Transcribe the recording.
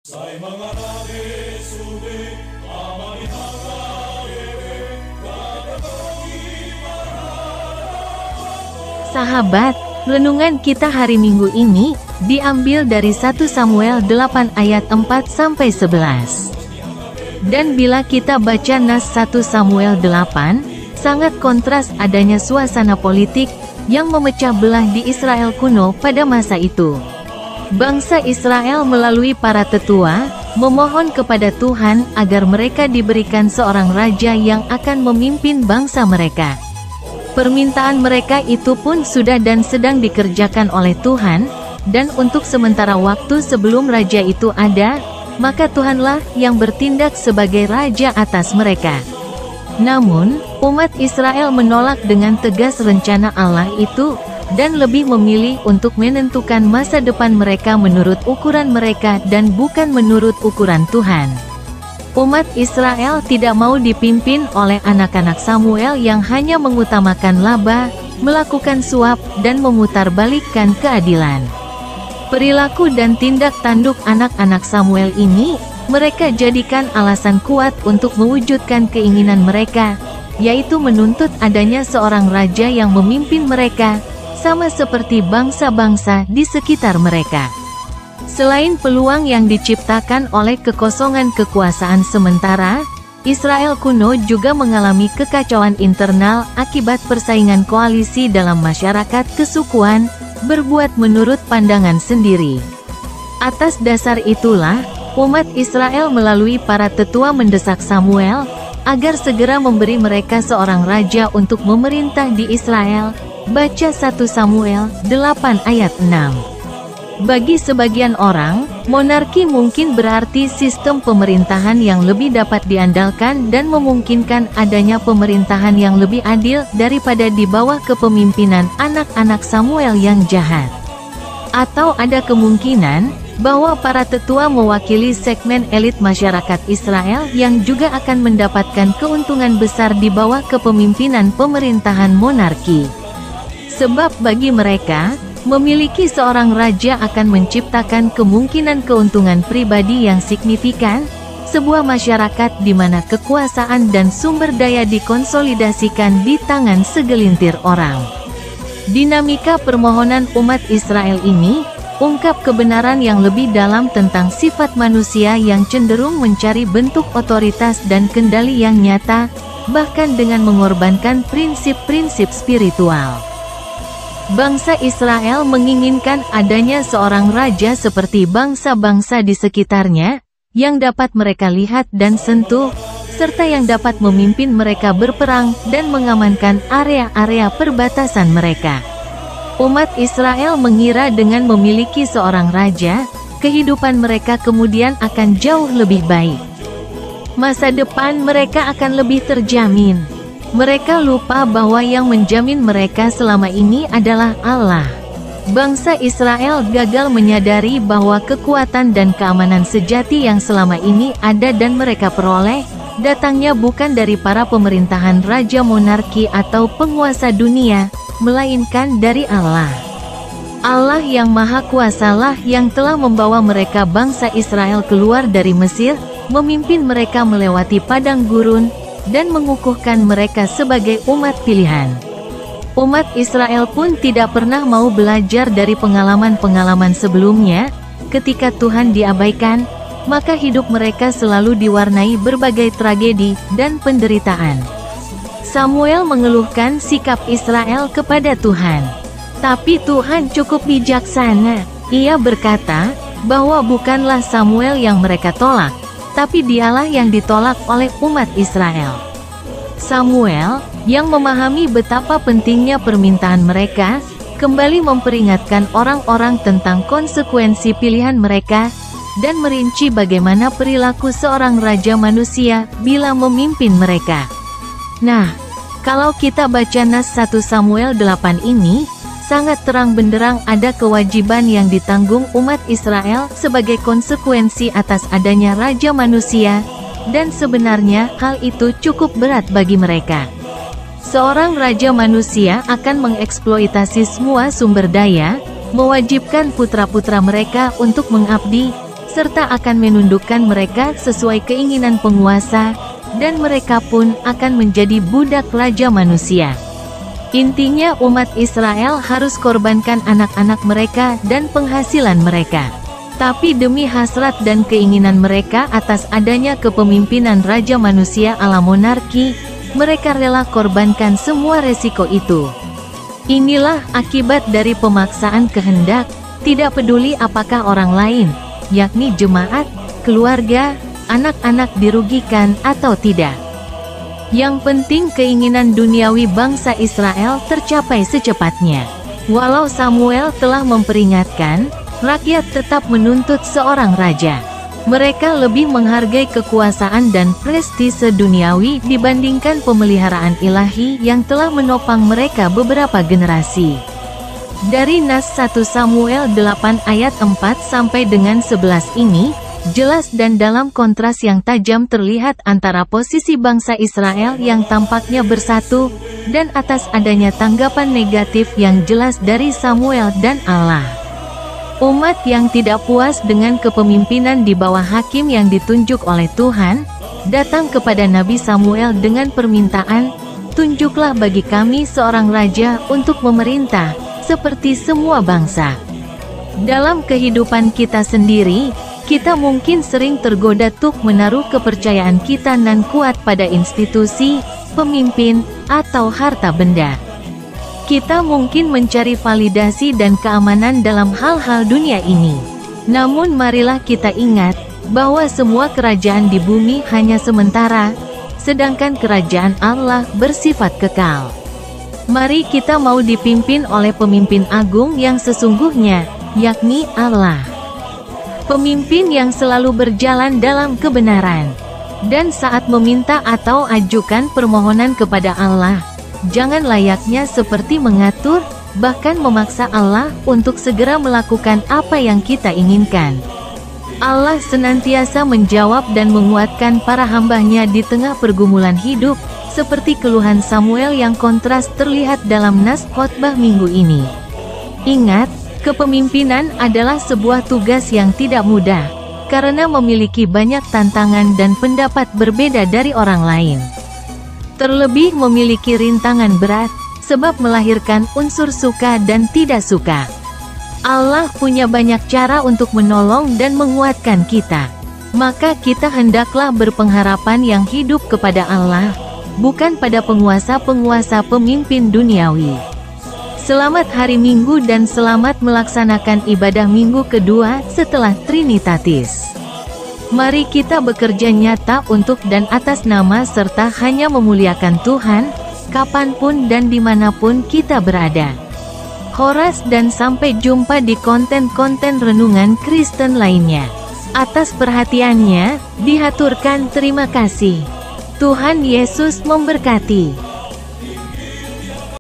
Sai manganade sude amani hakaere kagatogi Sahabat, renungan kita hari Minggu ini diambil dari 1 Samuel 8 ayat 4-11. Dan bila kita baca nas 1 Samuel 8, sangat kontras adanya suasana politik yang memecah belah di Israel kuno pada masa itu. Bangsa Israel melalui para tetua, memohon kepada Tuhan agar mereka diberikan seorang raja yang akan memimpin bangsa mereka. Permintaan mereka itu pun sudah dan sedang dikerjakan oleh Tuhan, dan untuk sementara waktu sebelum raja itu ada, maka Tuhanlah yang bertindak sebagai raja atas mereka. Namun, umat Israel menolak dengan tegas rencana Allah itu, dan lebih memilih untuk menentukan masa depan mereka menurut ukuran mereka dan bukan menurut ukuran Tuhan. Umat Israel tidak mau dipimpin oleh anak-anak Samuel yang hanya mengutamakan laba, melakukan suap, dan memutarbalikkan keadilan. Perilaku dan tindak tanduk anak-anak Samuel ini, mereka jadikan alasan kuat untuk mewujudkan keinginan mereka, yaitu menuntut adanya seorang raja yang memimpin mereka, sama seperti bangsa-bangsa di sekitar mereka. Selain peluang yang diciptakan oleh kekosongan kekuasaan sementara, Israel kuno juga mengalami kekacauan internal akibat persaingan koalisi dalam masyarakat kesukuan, berbuat menurut pandangan sendiri. Atas dasar itulah, umat Israel melalui para tetua mendesak Samuel, agar segera memberi mereka seorang raja untuk memerintah di Israel. Baca 1 Samuel 8 ayat 6. Bagi sebagian orang, monarki mungkin berarti sistem pemerintahan yang lebih dapat diandalkan dan memungkinkan adanya pemerintahan yang lebih adil daripada di bawah kepemimpinan anak-anak Samuel yang jahat. Atau ada kemungkinan bahwa para tetua mewakili segmen elit masyarakat Israel yang juga akan mendapatkan keuntungan besar di bawah kepemimpinan pemerintahan monarki. Sebab bagi mereka, memiliki seorang raja akan menciptakan kemungkinan keuntungan pribadi yang signifikan, sebuah masyarakat di mana kekuasaan dan sumber daya dikonsolidasikan di tangan segelintir orang. Dinamika permohonan umat Israel ini, ungkap kebenaran yang lebih dalam tentang sifat manusia yang cenderung mencari bentuk otoritas dan kendali yang nyata, bahkan dengan mengorbankan prinsip-prinsip spiritual. Bangsa Israel menginginkan adanya seorang raja seperti bangsa-bangsa di sekitarnya, yang dapat mereka lihat dan sentuh, serta yang dapat memimpin mereka berperang dan mengamankan area-area perbatasan mereka. Umat Israel mengira dengan memiliki seorang raja, kehidupan mereka kemudian akan jauh lebih baik. Masa depan mereka akan lebih terjamin. Mereka lupa bahwa yang menjamin mereka selama ini adalah Allah. Bangsa Israel gagal menyadari bahwa kekuatan dan keamanan sejati yang selama ini ada dan mereka peroleh, datangnya bukan dari para pemerintahan raja monarki atau penguasa dunia, melainkan dari Allah. Allah yang Maha Kuasalah yang telah membawa mereka bangsa Israel keluar dari Mesir, memimpin mereka melewati padang gurun, dan mengukuhkan mereka sebagai umat pilihan. Umat Israel pun tidak pernah mau belajar dari pengalaman-pengalaman sebelumnya. Ketika Tuhan diabaikan, maka hidup mereka selalu diwarnai berbagai tragedi dan penderitaan. Samuel mengeluhkan sikap Israel kepada Tuhan. Tapi Tuhan cukup bijaksana. Ia berkata, bahwa bukanlah Samuel yang mereka tolak, tapi dialah yang ditolak oleh umat Israel. Samuel, yang memahami betapa pentingnya permintaan mereka, kembali memperingatkan orang-orang tentang konsekuensi pilihan mereka, dan merinci bagaimana perilaku seorang raja manusia bila memimpin mereka. Nah, kalau kita baca nas 1 Samuel 8 ini, sangat terang benderang ada kewajiban yang ditanggung umat Israel sebagai konsekuensi atas adanya raja manusia, dan sebenarnya hal itu cukup berat bagi mereka. Seorang raja manusia akan mengeksploitasi semua sumber daya, mewajibkan putra-putra mereka untuk mengabdi, serta akan menundukkan mereka sesuai keinginan penguasa, dan mereka pun akan menjadi budak raja manusia. Intinya umat Israel harus korbankan anak-anak mereka dan penghasilan mereka. Tapi demi hasrat dan keinginan mereka atas adanya kepemimpinan raja manusia ala monarki, mereka rela korbankan semua resiko itu. Inilah akibat dari pemaksaan kehendak, tidak peduli apakah orang lain, yakni jemaat, keluarga, anak-anak dirugikan atau tidak. Yang penting keinginan duniawi bangsa Israel tercapai secepatnya. Walau Samuel telah memperingatkan, rakyat tetap menuntut seorang raja. Mereka lebih menghargai kekuasaan dan prestise duniawi dibandingkan pemeliharaan ilahi yang telah menopang mereka beberapa generasi. Dari nas 1 Samuel 8 ayat 4 sampai dengan 11 ini, jelas dan dalam kontras yang tajam terlihat antara posisi bangsa Israel yang tampaknya bersatu, dan atas adanya tanggapan negatif yang jelas dari Samuel dan Allah. Umat yang tidak puas dengan kepemimpinan di bawah hakim yang ditunjuk oleh Tuhan, datang kepada Nabi Samuel dengan permintaan, "Tunjuklah bagi kami seorang raja untuk memerintah, seperti semua bangsa." Dalam kehidupan kita sendiri, kita mungkin sering tergoda untuk menaruh kepercayaan kita nan kuat pada institusi, pemimpin, atau harta benda. Kita mungkin mencari validasi dan keamanan dalam hal-hal dunia ini. Namun marilah kita ingat, bahwa semua kerajaan di bumi hanya sementara, sedangkan kerajaan Allah bersifat kekal. Mari kita mau dipimpin oleh pemimpin agung yang sesungguhnya, yakni Allah. Pemimpin yang selalu berjalan dalam kebenaran. Dan saat meminta atau ajukan permohonan kepada Allah, jangan layaknya seperti mengatur, bahkan memaksa Allah untuk segera melakukan apa yang kita inginkan. Allah senantiasa menjawab dan menguatkan para hambanya di tengah pergumulan hidup, seperti keluhan Samuel yang kontras terlihat dalam nas khotbah minggu ini. Ingat, kepemimpinan adalah sebuah tugas yang tidak mudah, karena memiliki banyak tantangan dan pendapat berbeda dari orang lain. Terlebih memiliki rintangan berat, sebab melahirkan unsur suka dan tidak suka. Allah punya banyak cara untuk menolong dan menguatkan kita. Maka kita hendaklah berpengharapan yang hidup kepada Allah, bukan pada penguasa-penguasa pemimpin duniawi. Selamat hari Minggu dan selamat melaksanakan ibadah minggu kedua setelah Trinitatis. Mari kita bekerja nyata untuk dan atas nama serta hanya memuliakan Tuhan, kapanpun dan dimanapun kita berada. Horas dan sampai jumpa di konten-konten renungan Kristen lainnya. Atas perhatiannya, dihaturkan terima kasih. Tuhan Yesus memberkati.